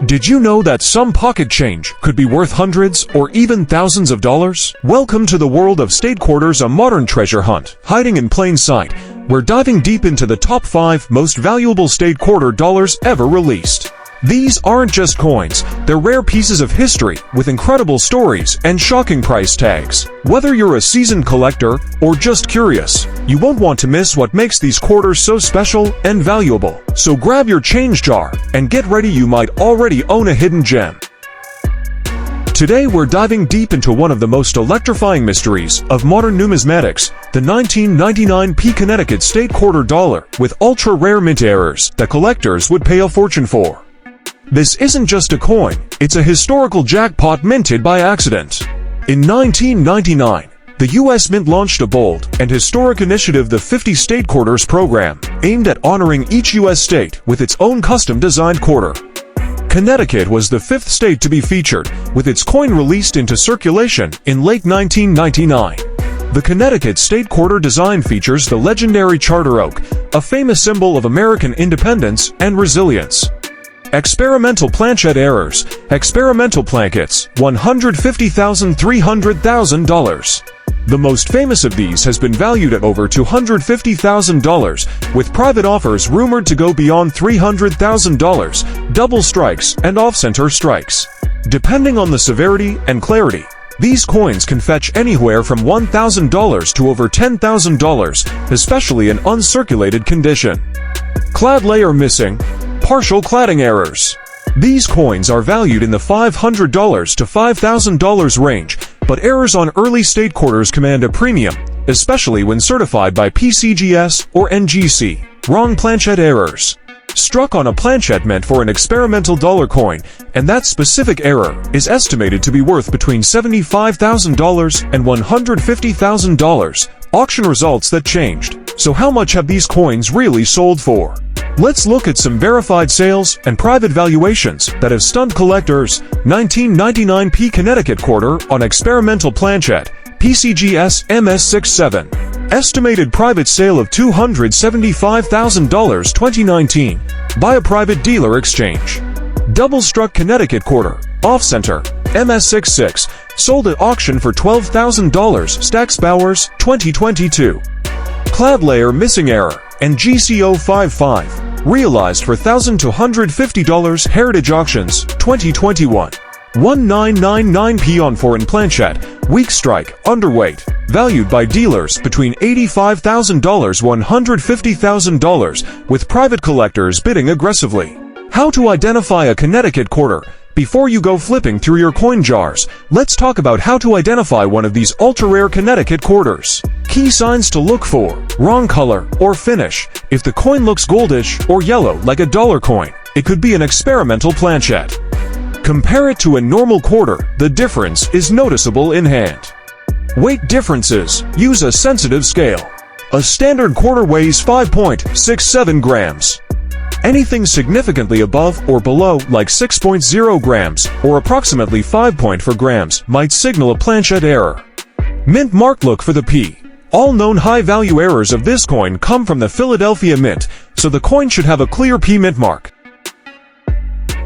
Did you know that some pocket change could be worth hundreds or even thousands of dollars? Welcome to the world of state quarters, a modern treasure hunt, hiding in plain sight. We're diving deep into the top 5 most valuable state quarter dollars ever released. These aren't just coins, they're rare pieces of history with incredible stories and shocking price tags. Whether you're a seasoned collector or just curious, you won't want to miss what makes these quarters so special and valuable. So grab your change jar and get ready, you might already own a hidden gem. Today we're diving deep into one of the most electrifying mysteries of modern numismatics, the 1999 Connecticut State Quarter dollar with ultra-rare mint errors that collectors would pay a fortune for. This isn't just a coin, it's a historical jackpot minted by accident. In 1999, the U.S. Mint launched a bold and historic initiative, the 50 State Quarters program, aimed at honoring each U.S. state with its own custom-designed quarter. Connecticut was the 5th state to be featured, with its coin released into circulation in late 1999. The Connecticut State Quarter design features the legendary charter oak, a famous symbol of American independence and resilience. Experimental planchet errors, experimental plankets, $150,000, $300,000. The most famous of these has been valued at over $250,000, with private offers rumored to go beyond $300,000, double strikes and off-center strikes. Depending on the severity and clarity, these coins can fetch anywhere from $1,000 to over $10,000, especially in uncirculated condition. Clad layer missing, partial cladding errors. These coins are valued in the $500 to $5,000 range, but errors on early state quarters command a premium, especially when certified by PCGS or NGC. Wrong planchet errors. Struck on a planchet meant for an experimental dollar coin, and that specific error is estimated to be worth between $75,000 and $150,000. Auction results that changed. So how much have these coins really sold for? Let's look at some verified sales and private valuations that have stunned collectors. 1999 Connecticut Quarter on experimental planchet, PCGS MS67. Estimated private sale of $275,000 2019 by a private dealer exchange. Double-struck Connecticut Quarter, off-center, MS66, sold at auction for $12,000, Stacks Bowers, 2022. Clad layer missing error and GCO55, realized for $1,000 to $150, Heritage Auctions, 2021. 1999 on foreign planchet, weak strike, underweight, valued by dealers between $85,000 $150,000, with private collectors bidding aggressively. How to identify a Connecticut Quarter? Before you go flipping through your coin jars, let's talk about how to identify one of these ultra-rare Connecticut Quarters. Key signs to look for: wrong color or finish. If the coin looks goldish or yellow like a dollar coin, it could be an experimental planchet. Compare it to a normal quarter, the difference is noticeable in hand. Weight differences, use a sensitive scale. A standard quarter weighs 5.67 grams. Anything significantly above or below, like 6.0 grams or approximately 5.4 grams, might signal a planchet error. Mint mark: look for the P. All known high-value errors of this coin come from the Philadelphia Mint, so the coin should have a clear P mint mark.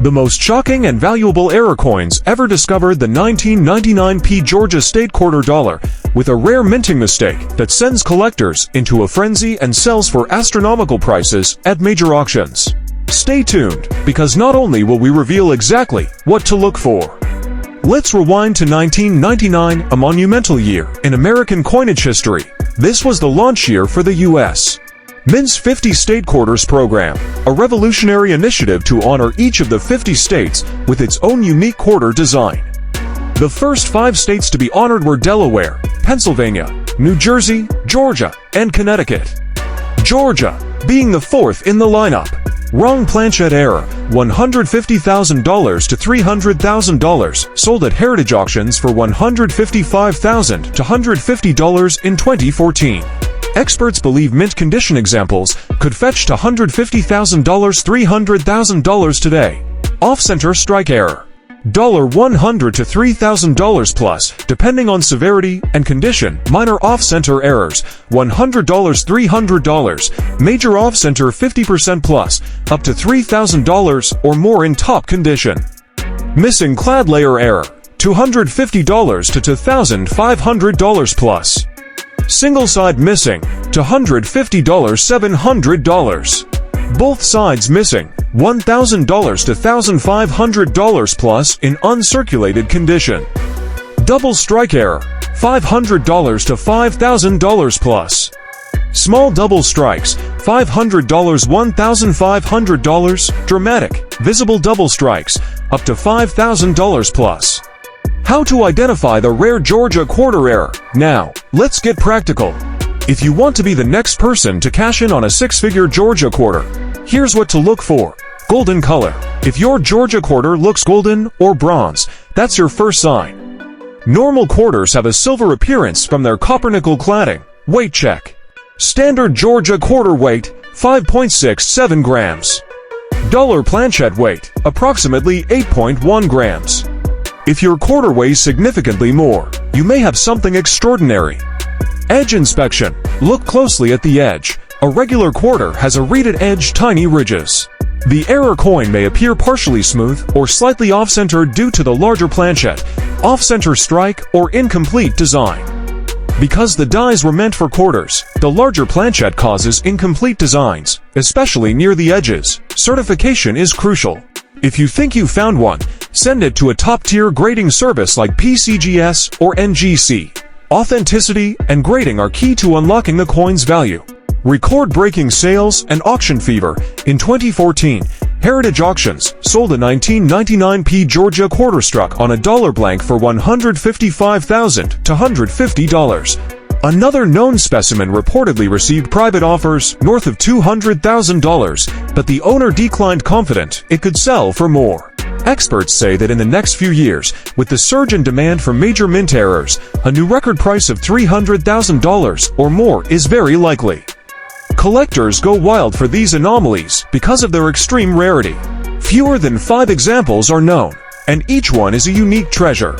The most shocking and valuable error coins ever discovered: the 1999 Georgia State Quarter dollar, with a rare minting mistake that sends collectors into a frenzy and sells for astronomical prices at major auctions. Stay tuned, because not only will we reveal exactly what to look for. Let's rewind to 1999, a monumental year in American coinage history. This was the launch year for the U.S. Mint's 50 State Quarters program, a revolutionary initiative to honor each of the 50 states with its own unique quarter design. The first 5 states to be honored were Delaware, Pennsylvania, New Jersey, Georgia, and Connecticut. Georgia being the 4th in the lineup. Wrong planchet error, $150,000 to $300,000, sold at Heritage Auctions for $155,000 to $150 in 2014. Experts believe mint condition examples could fetch to $150,000, $300,000 today. Off-center strike error, $100 to $3,000 plus, depending on severity and condition. Minor off-center errors, $100, $300. Major off-center 50% plus, up to $3,000 or more in top condition. Missing clad layer error, $250 to $2,500 plus. Single side missing, $250, $700. Both sides missing, $1,000 to $1,500 plus in uncirculated condition. Double strike error, $500 to $5,000 plus. Small double strikes, $500, $1,500. Dramatic, visible double strikes, up to $5,000 plus. How to identify the rare Georgia quarter error. Now, let's get practical. If you want to be the next person to cash in on a six-figure Georgia quarter, here's what to look for. Golden color. If your Georgia quarter looks golden or bronze, that's your first sign. Normal quarters have a silver appearance from their copper-nickel cladding. Weight check. Standard Georgia quarter weight, 5.67 grams. Dollar planchette weight, approximately 8.1 grams. If your quarter weighs significantly more, you may have something extraordinary. Edge inspection. Look closely at the edge. A regular quarter has a reeded edge, tiny ridges. The error coin may appear partially smooth or slightly off-center due to the larger planchette, off-center strike, or incomplete design. Because the dies were meant for quarters, the larger planchette causes incomplete designs, especially near the edges. Certification is crucial. If you think you found one, send it to a top-tier grading service like PCGS or NGC. Authenticity and grading are key to unlocking the coin's value. Record-breaking sales and auction fever. In 2014, Heritage Auctions sold a 1999p Georgia quarter struck on a dollar blank for $155,000 to $150. Another known specimen reportedly received private offers north of $200,000, but the owner declined, confident it could sell for more. Experts say that in the next few years, with the surge in demand for major mint errors, a new record price of $300,000 or more is very likely. Collectors go wild for these anomalies because of their extreme rarity. Fewer than 5 examples are known, and each one is a unique treasure.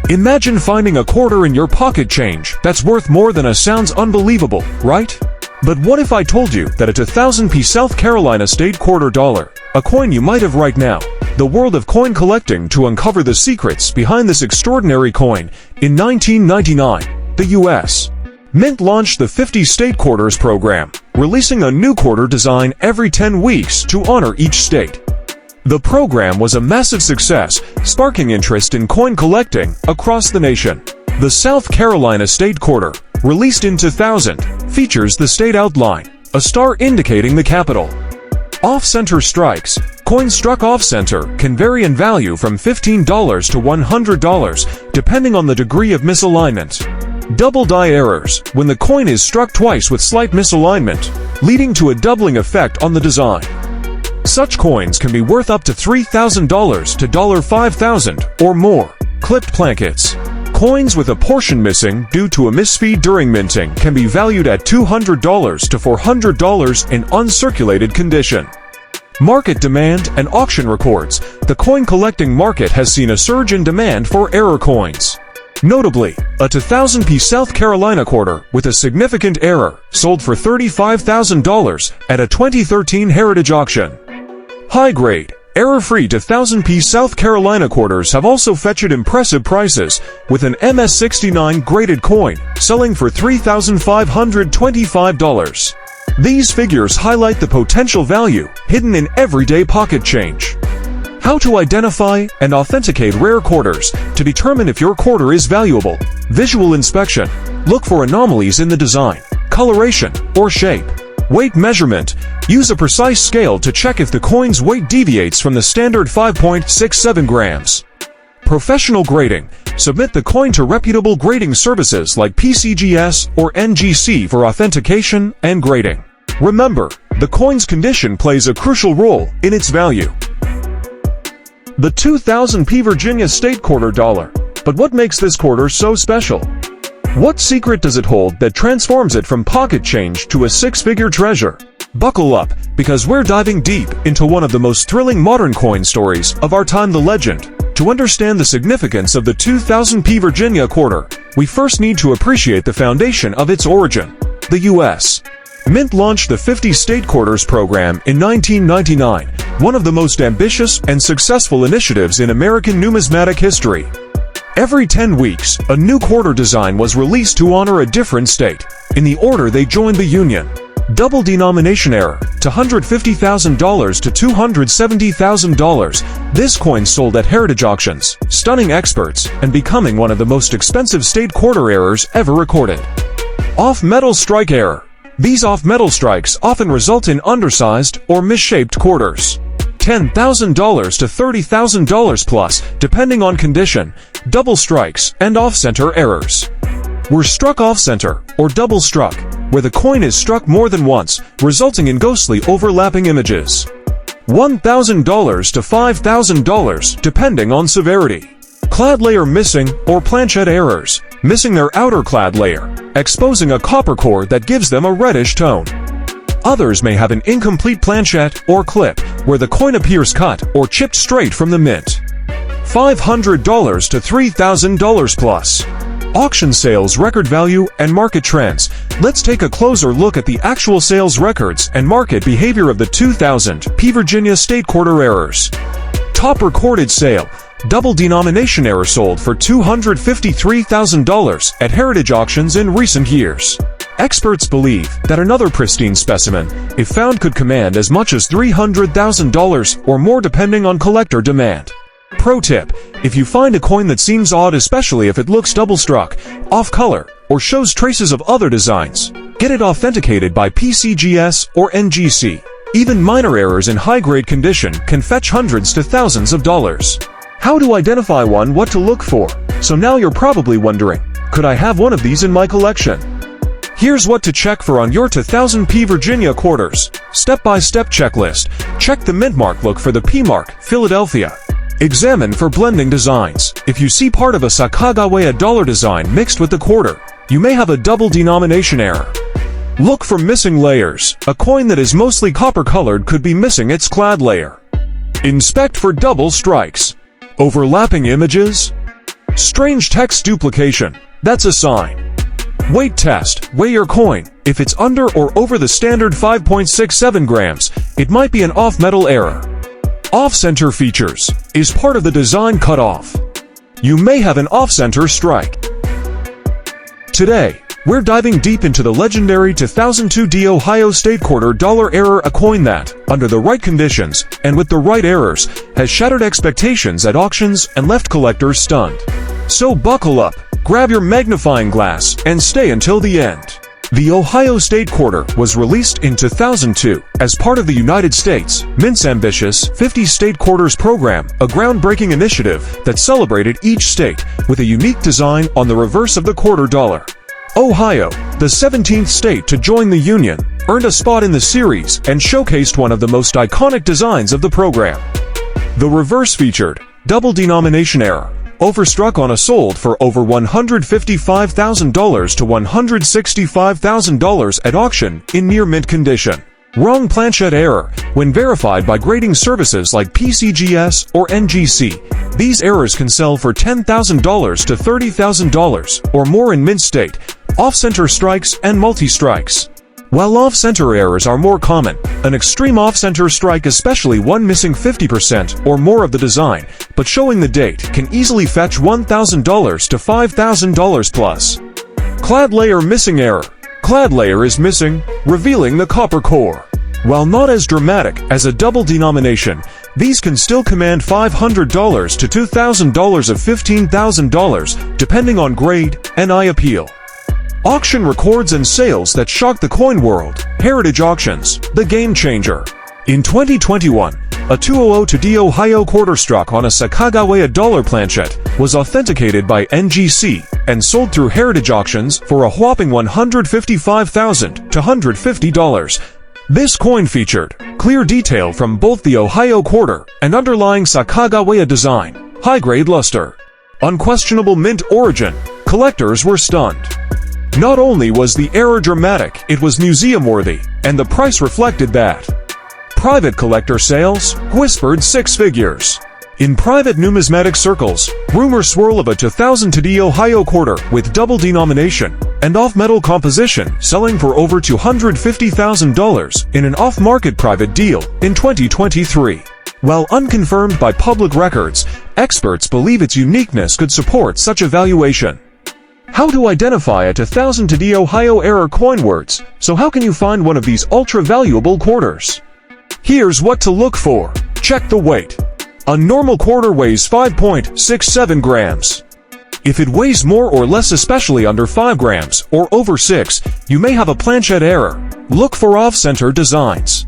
Imagine finding a quarter in your pocket change that's worth more than a. Sounds unbelievable, right? But what if I told you that a 2000p South Carolina state quarter dollar, a coin you might have right now, the world of coin collecting, to uncover the secrets behind this extraordinary coin? In 1999, the U.S. Mint launched the 50 State Quarters program, releasing a new quarter design every 10 weeks to honor each state. The program was a massive success, sparking interest in coin collecting across the nation. The South Carolina State Quarter, released in 2000, features the state outline, a star indicating the capital. Off-center strikes. Coins struck off-center can vary in value from $15 to $100, depending on the degree of misalignment. Double die errors, when the coin is struck twice with slight misalignment, leading to a doubling effect on the design. Such coins can be worth up to $3,000 to $5,000 or more. Clipped plankets. Coins with a portion missing due to a misfeed during minting can be valued at $200 to $400 in uncirculated condition. Market demand and auction records. The coin collecting market has seen a surge in demand for error coins. Notably, a 2000p South Carolina quarter with a significant error sold for $35,000 at a 2013 Heritage auction. High-grade, error-free 2000p South Carolina quarters have also fetched impressive prices, with an MS69 graded coin selling for $3,525. These figures highlight the potential value hidden in everyday pocket change. How to identify and authenticate rare quarters to determine if your quarter is valuable. Visual inspection. Look for anomalies in the design, coloration, or shape. Weight measurement. Use a precise scale to check if the coin's weight deviates from the standard 5.67 grams. Professional grading. Submit the coin to reputable grading services like PCGS or NGC for authentication and grading. Remember, the coin's condition plays a crucial role in its value. The 2000p Virginia State Quarter dollar. But what makes this quarter so special? What secret does it hold that transforms it from pocket change to a six-figure treasure? Buckle up, because we're diving deep into one of the most thrilling modern coin stories of our time, the legend. To understand the significance of the 2000p Virginia quarter, we first need to appreciate the foundation of its origin. The U.S. Mint launched the 50 State Quarters program in 1999, one of the most ambitious and successful initiatives in American numismatic history. Every 10 weeks, a new quarter design was released to honor a different state, in the order they joined the Union. Double denomination error, to $150,000 to $270,000. This coin sold at heritage auctions, stunning experts, and becoming one of the most expensive state quarter errors ever recorded. Off-metal strike error. These off-metal strikes often result in undersized or misshaped quarters. $10,000 to $30,000 plus, depending on condition. Double strikes and off-center errors were struck off-center, or double struck, where the coin is struck more than once, resulting in ghostly overlapping images. $1,000 to $5,000, depending on severity. Clad layer missing or planchette errors, missing their outer clad layer, exposing a copper core that gives them a reddish tone. Others may have an incomplete planchette or clip, where the coin appears cut or chipped straight from the mint. $500 to $3,000 plus. Auction sales record value and market trends. Let's take a closer look at the actual sales records and market behavior of the 2000 Virginia State Quarter errors. Top recorded sale. Double denomination error sold for $253,000 at heritage auctions in recent years. Experts believe that another pristine specimen, if found, could command as much as $300,000 or more depending on collector demand. Pro tip: if you find a coin that seems odd, especially if it looks double struck, off color, or shows traces of other designs, get it authenticated by PCGS or NGC. Even minor errors in high-grade condition can fetch hundreds to thousands of dollars. How to identify one? What to look for? So now you're probably wondering, could I have one of these in my collection? Here's what to check for on your 2000 Virginia quarters. Step-by-step checklist. Check the mint mark. Look for the P mark, Philadelphia. Examine for blending designs. If you see part of a Sacagawea dollar design mixed with the quarter, you may have a double denomination error. Look for missing layers. A coin that is mostly copper-colored could be missing its clad layer. Inspect for double strikes. Overlapping images. Strange text duplication. That's a sign. Weight test. Weigh your coin. If it's under or over the standard 5.67 grams, it might be an off-metal error. Off-center features. Is part of the design cut off? You may have an off-center strike. Today, we're diving deep into the legendary 2002 The Ohio State Quarter dollar error, a coin that, under the right conditions and with the right errors, has shattered expectations at auctions and left collectors stunned. So buckle up, grab your magnifying glass, and stay until the end. The Ohio State Quarter was released in 2002 as part of the United States Mint's ambitious 50 State Quarters program, a groundbreaking initiative that celebrated each state with a unique design on the reverse of the quarter dollar. Ohio, the 17th state to join the Union, earned a spot in the series and showcased one of the most iconic designs of the program. The reverse featured double denomination error, overstruck on a sold for over $155,000 to $165,000 at auction in near mint condition. Wrong planchette error. When verified by grading services like PCGS or NGC, these errors can sell for $10,000 to $30,000 or more in mint state. Off-center strikes and multi-strikes. While off-center errors are more common, an extreme off-center strike, especially one missing 50% or more of the design, but showing the date, can easily fetch $1,000 to $5,000 plus. Clad layer missing error. Clad layer is missing, revealing the copper core. While not as dramatic as a double denomination, these can still command $500 to $2,000 of $15,000, depending on grade and eye appeal. Auction records and sales that shocked the coin world. Heritage auctions, the game changer. In 2021, a 200 to D Ohio quarter struck on a Sacagawea dollar planchette was authenticated by NGC and sold through heritage auctions for a whopping $155,000 to $150. This coin featured clear detail from both the Ohio quarter and underlying Sacagawea design, high-grade luster, unquestionable mint origin. Collectors were stunned. Not only was the error dramatic, it was museum-worthy, and the price reflected that. Private collector sales whispered six figures. In private numismatic circles, rumors swirl of a 2000 to D Ohio quarter with double denomination, and off-metal composition, selling for over $250,000 in an off-market private deal in 2023. While unconfirmed by public records, experts believe its uniqueness could support such a valuation. How to identify a 2000 to the Ohio error coin words? So how can you find one of these ultra-valuable quarters? Here's what to look for. Check the weight. A normal quarter weighs 5.67 grams. If it weighs more or less, especially under 5 grams or over 6, you may have a planchette error. Look for off-center designs.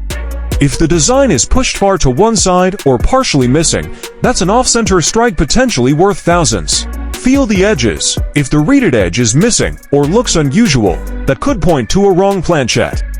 If the design is pushed far to one side or partially missing, that's an off-center strike potentially worth thousands. Feel the edges. If the reeded edge is missing or looks unusual, that could point to a wrong planchette.